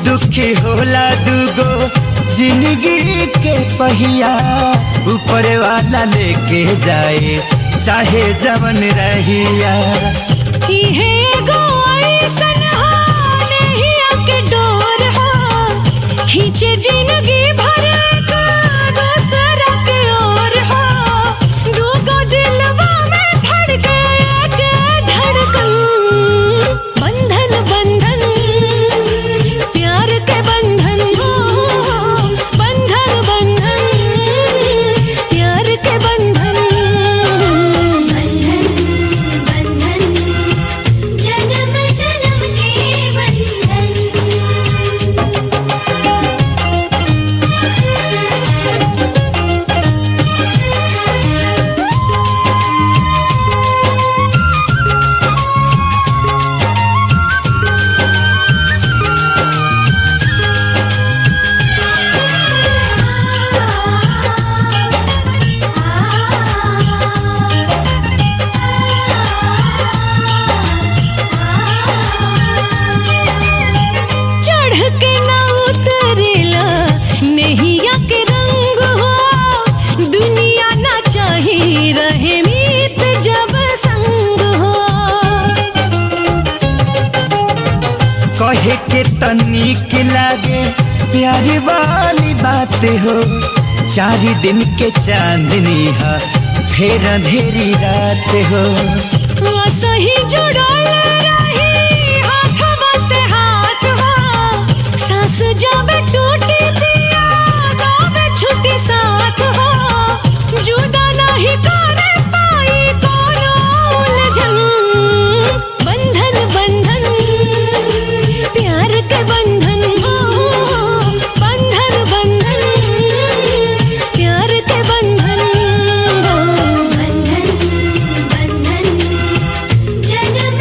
दुखी होला दुगो जिंदगी के पहिया, ऊपर वाला लेके जाए चाहे जवन रहिया। इहे एगो ऐसन हो नहिया के डोर हो, खींचे जिंदगी भर का दूसरा के ओर हो। दूगो दिलवा में धड़के एक धड़कन, बंधन बंधन प्यार के बंधन हो, बंधन बंधन प्यार के बंधन। जन्म जन्म के बंधन। चढ़ के ना उतरेला नैया के रंग हो, दुनिया ना चाही रहे मीत जब संग हो। कहे के तनिक लागे प्यारी वाली बात हो, 4 दिन के चांदनी है फिर अंधेरी रात हो। सही जुड़ल रही हाथवा से हाथ हो, सांस जब टूटी दिया गावे छुट्टी साथ हो। जुदा नहीं करे पाई कोनो उलझन, बंधन बंधन प्यार के बंधन हो, बंधन बंधन प्यार के बंधन हो। बंधन बंधन जन्म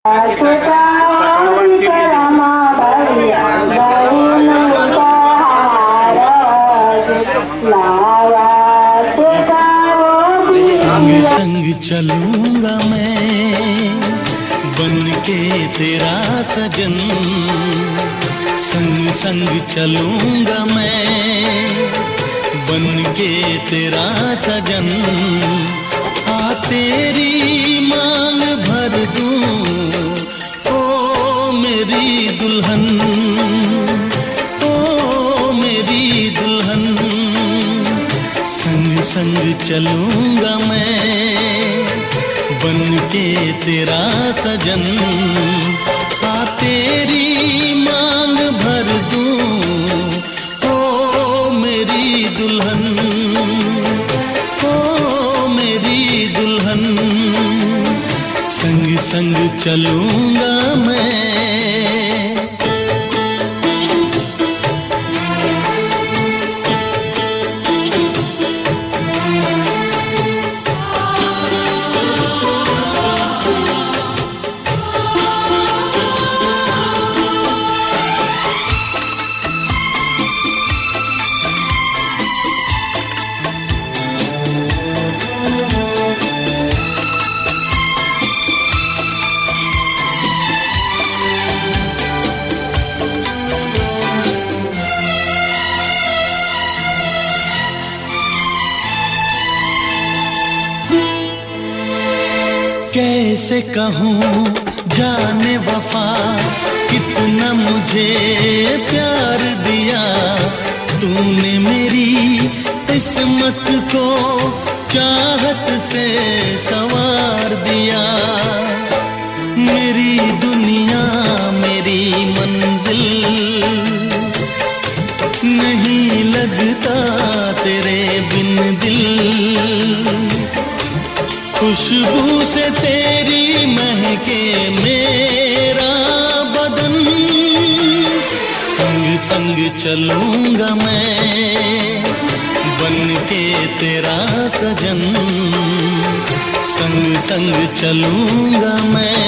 संग संग चलूंगा मैं बन के तेरा सजन, संग संग चलूंगा मैं बन के तेरा सजन। आ तेरी मांग भर दूं ओ मेरी दुल्हन, ओ मेरी दुल्हन। संग संग चलूंगा मैं बन के तेरा सजन। आ तेरी मांग भर दूं ओ मेरी दुल्हन, ओ मेरी दुल्हन। संग संग चलूंगा मैं। कैसे कहूँ जाने वफा कितना मुझे प्यार दिया तूने मेरी किस्मत को चाहत से संवार दिया। मेरी दुनिया मेरी मंजिल नहीं लगता तेरे बिन दिल। खुशबू से तेरी महके मेरा बदन। संग संग चलूंगा मैं बन के तेरा सजन। संग संग चलूंगा मैं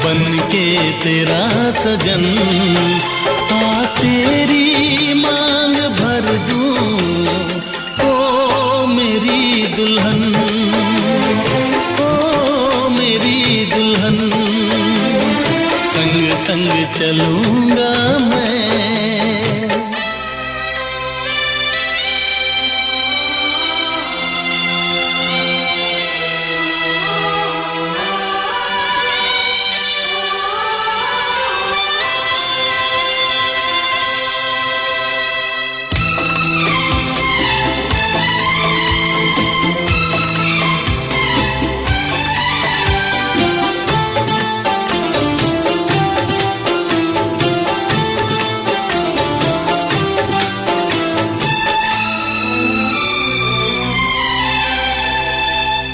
बन के तेरा सजन। आ तेरी मांग भर दूं ओ मेरी दुल्हन, ओ मेरी दुल्हन। संग संग चलूंगा मैं।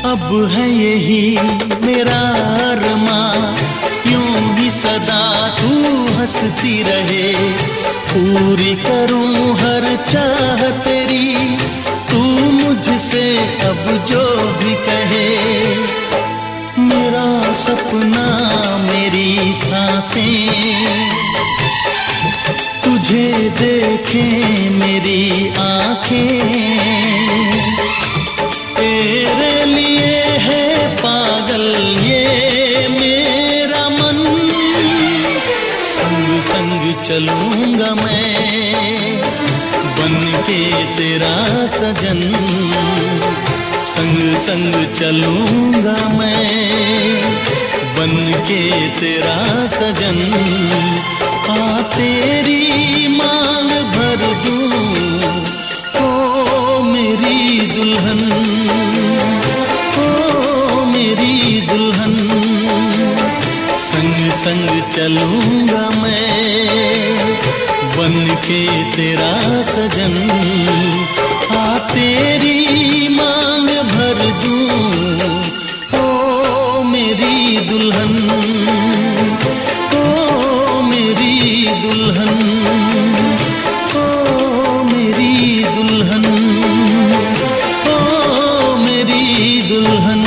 अब है यही मेरा अरमां, यूं ही सदा तू हंसती रहे। पूरी करूं हर चाह तेरी, तू मुझसे अब जो भी कहे। मेरा सपना मेरी सांसें तुझे देखें मेरी आंखें। तेरे लिए है पागल ये मेरा मन। संग संग चलूंगा मैं बन के तेरा सजन। संग संग चलूंगा मैं बन के तेरा सजन। आ तेरी मांग भर दूं ओ मेरी दुल्हन, ओ मेरी दुल्हन। संग संग चलूंगा मैं बन के तेरा सजन। आ तेरी मांग भर दूं ओ मेरी दुल्हन, ओ मेरी दुल्हन, ओ मेरी दुल्हन, ओ मेरी दुल्हन।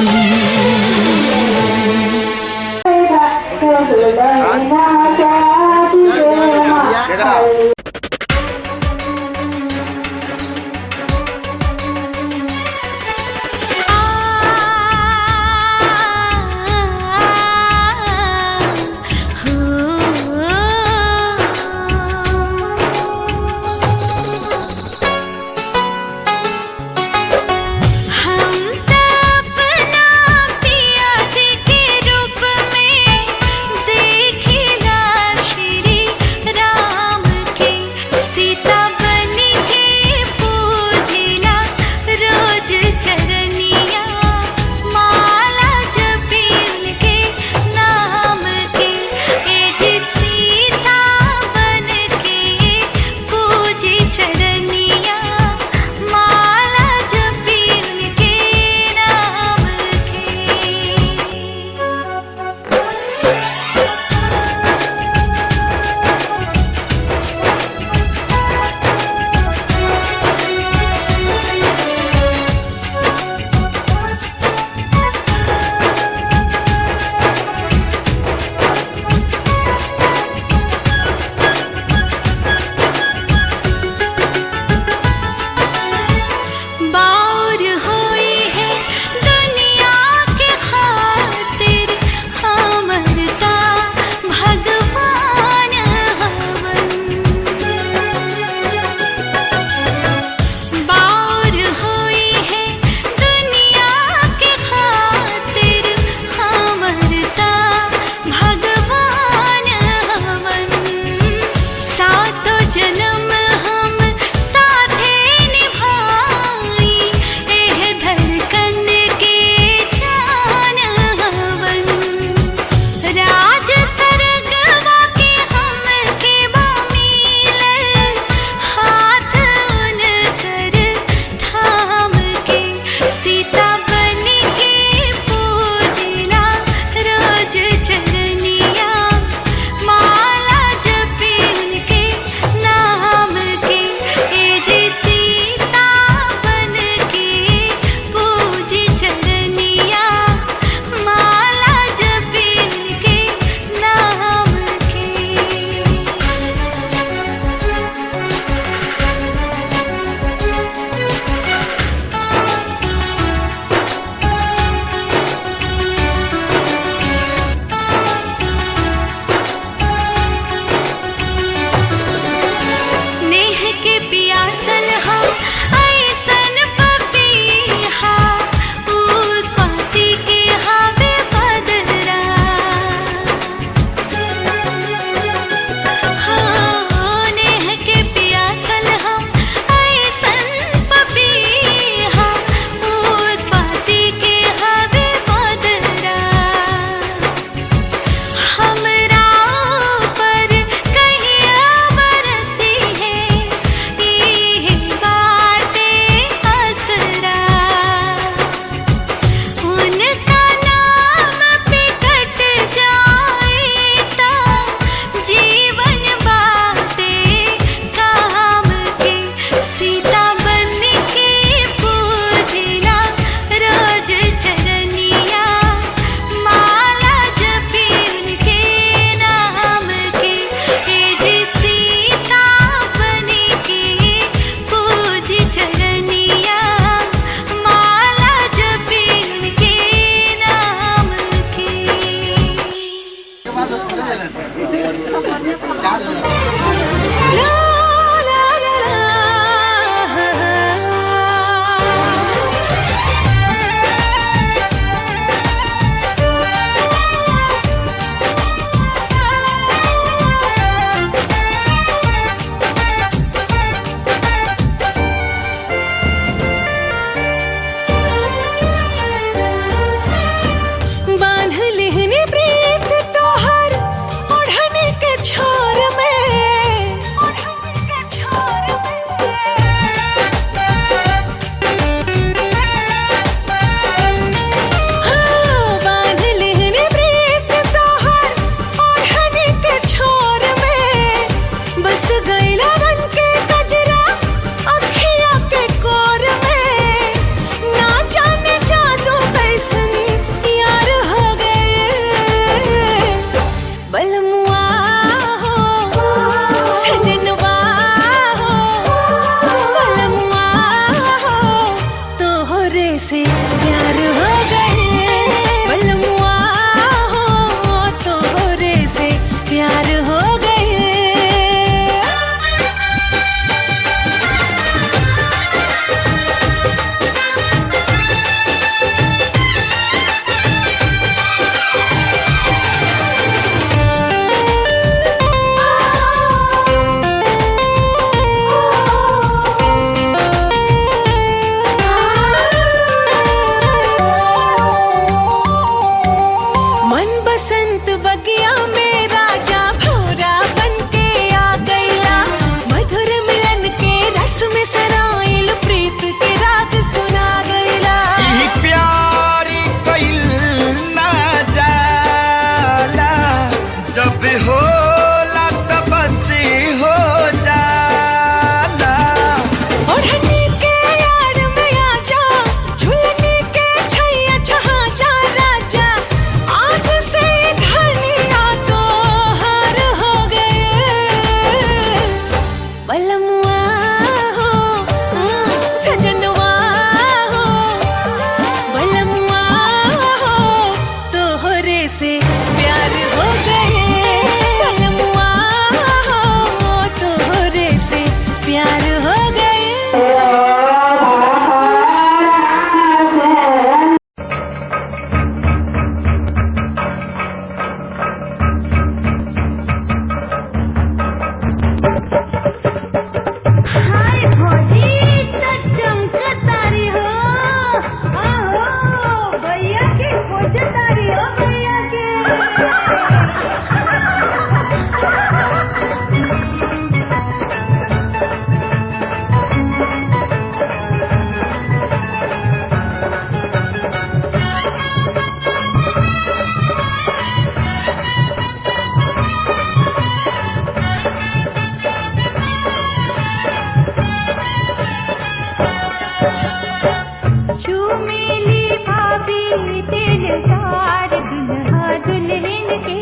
चूमेली भाभी दिलदार दुल्हा दुल्हन के,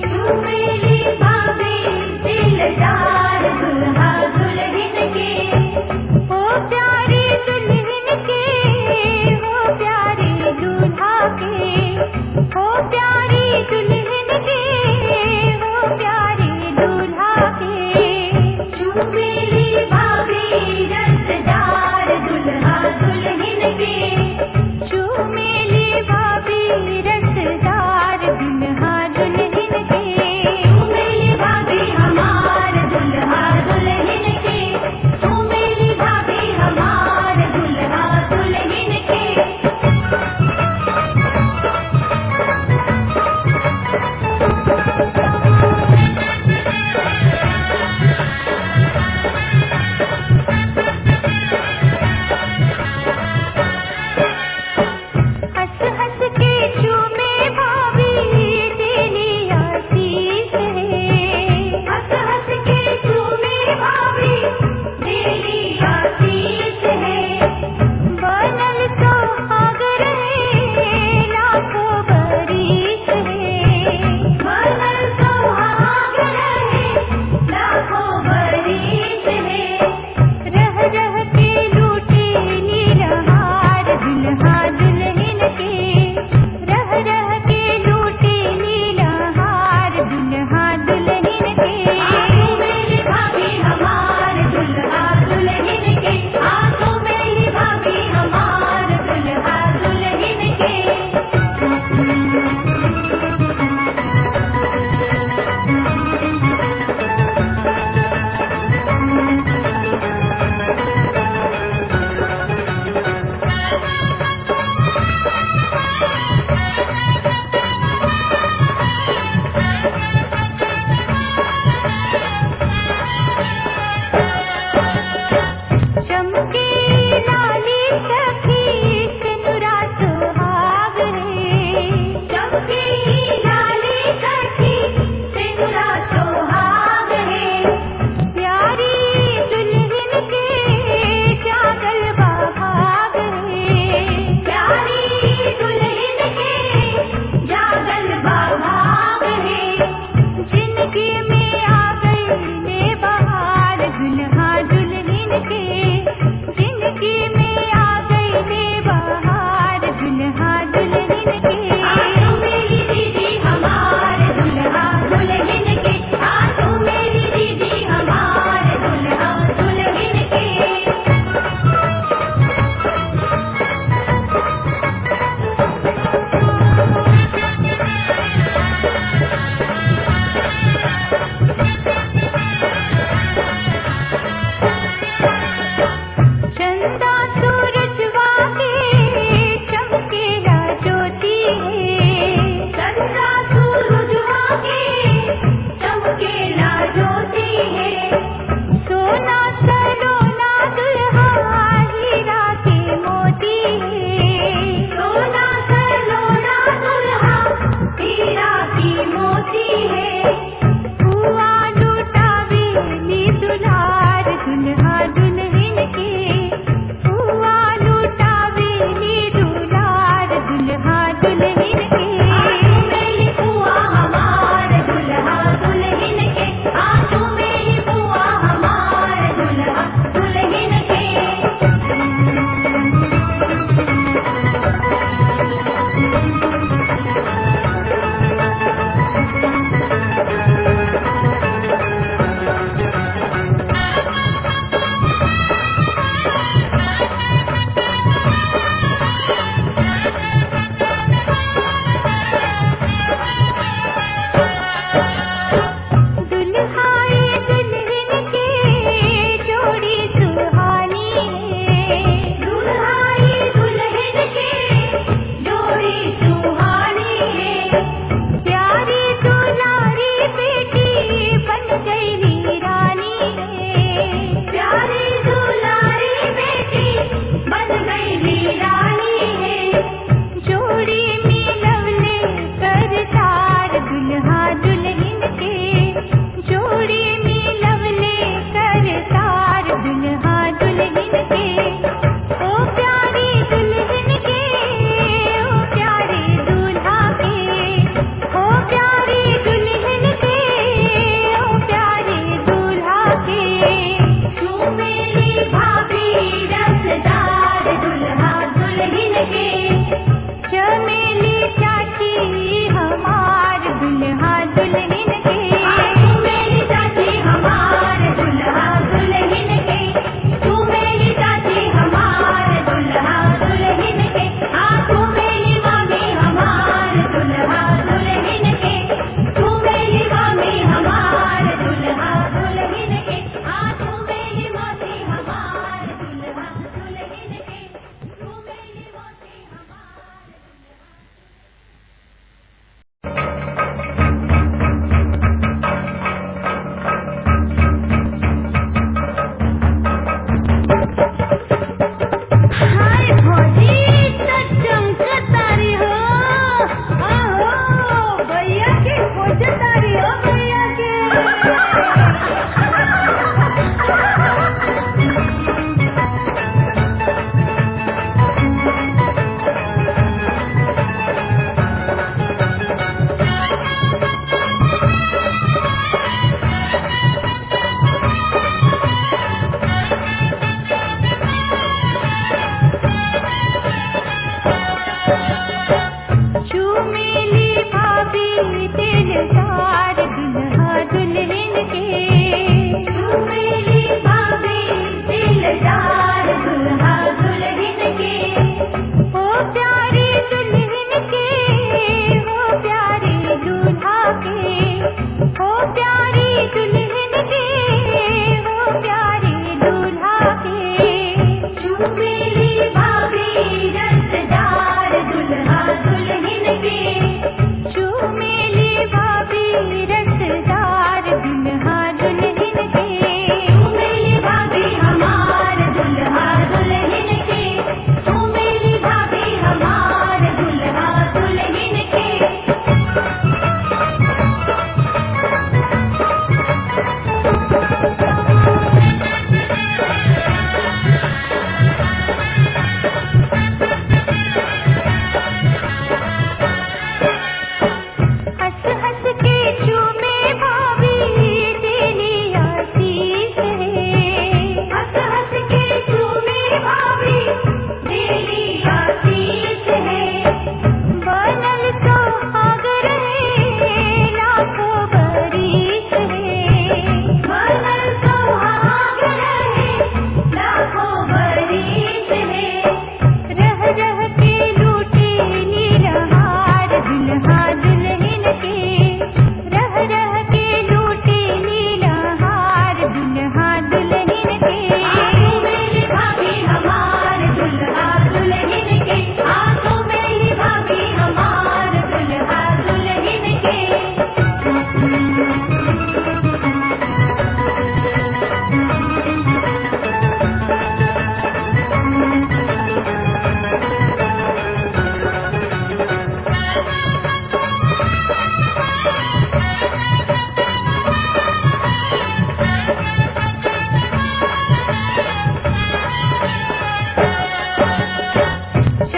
चूमेली भाभी दिलदार दुल्हा दुल्हन के, ओ प्यारे दुल्हन के, ओ प्यारे दूल्हा के, ओ प्यारी दुल्हन के, ओ प्यारे दूल्हा के। चूमेली भाभी रसदार दुल्हा दुल्हन के।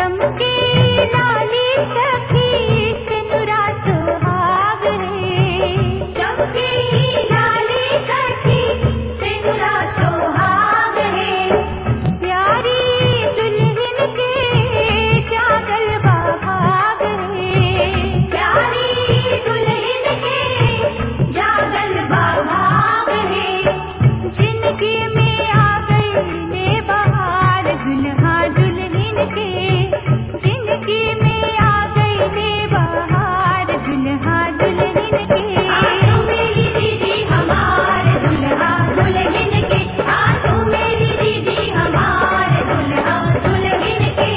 चमके लाली सखी सिनुरा सुहाग रे, चमके लाली सखी सिनुरा सुहाग रे, प्यारी दुल्हन के जागल बहाग रे, प्यारी दुल्हन के जागल बहाग रे, जिंदगी में आ गई ने बहार दुल्हा दुल्हन के, जिंदगी में आ गई ने बहार दुल्हा दुल्हन के। आजो मेरी दीदी हमार दुल्हा दुल्हन के, आजो मेरी दीदी हमार दुल्हा दुल्हन के।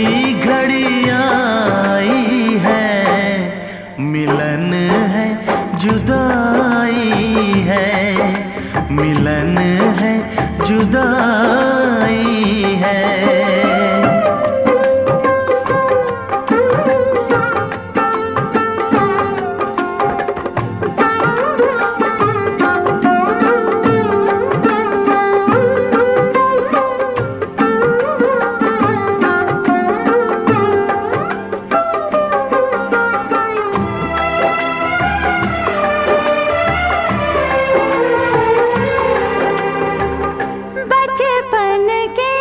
घड़ी आई है, मिलन है जुदाई है, मिलन है जुदाई है। बचपन के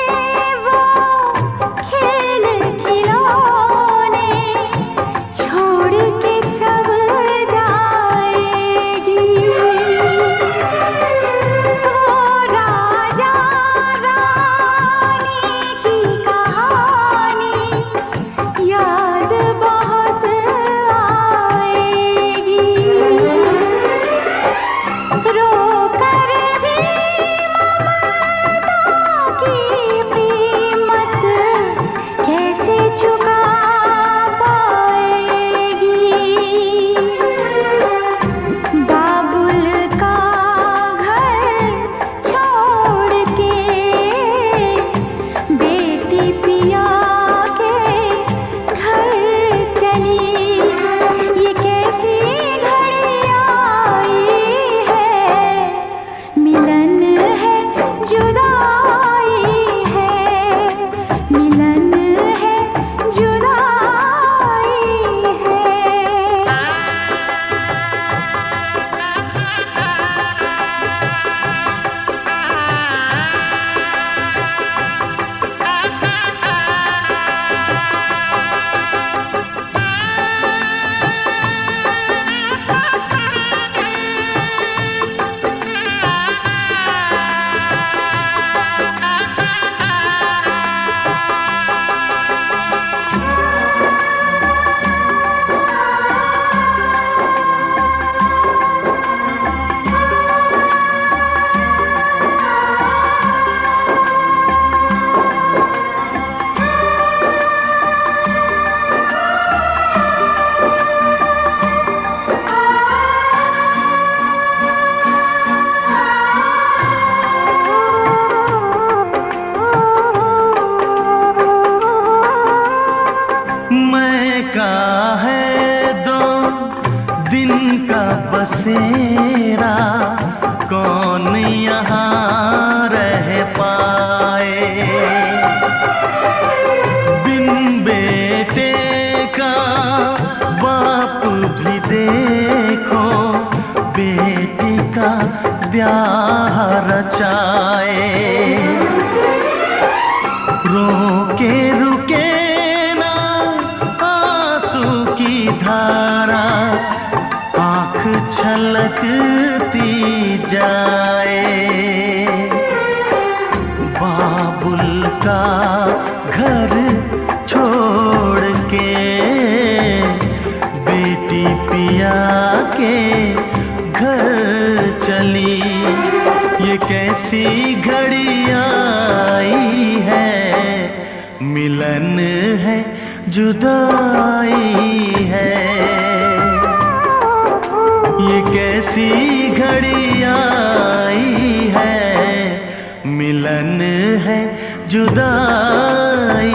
वो खेल खिलौने छोड़ के सब जाएगी, वो राजा रानी की कहानी याद बहुत आएगी। रो कर भी की कीमत कैसे चुका पाएगी। बाबुल का घर छोड़ के बेटी पिया के घर चली, ये कैसी घड़ी आई है, मिलन है जुदाई है, मिलन है जुदाई है। मैं का है 2 दिन का बसेरा, कौन यहाँ रह पाए। बिन बेटे का बाप भी देखो, बेटी का ब्याह रचाए। रोके रुके ना आंसू की धारा, आँख छलकती जाए। बाबुल का घर छोड़ के बेटी पिया के घर चली, ये कैसी घड़ी आई है, मिलन है जुदाई है। ये कैसी घड़ी आई है, मिलन है जुदाई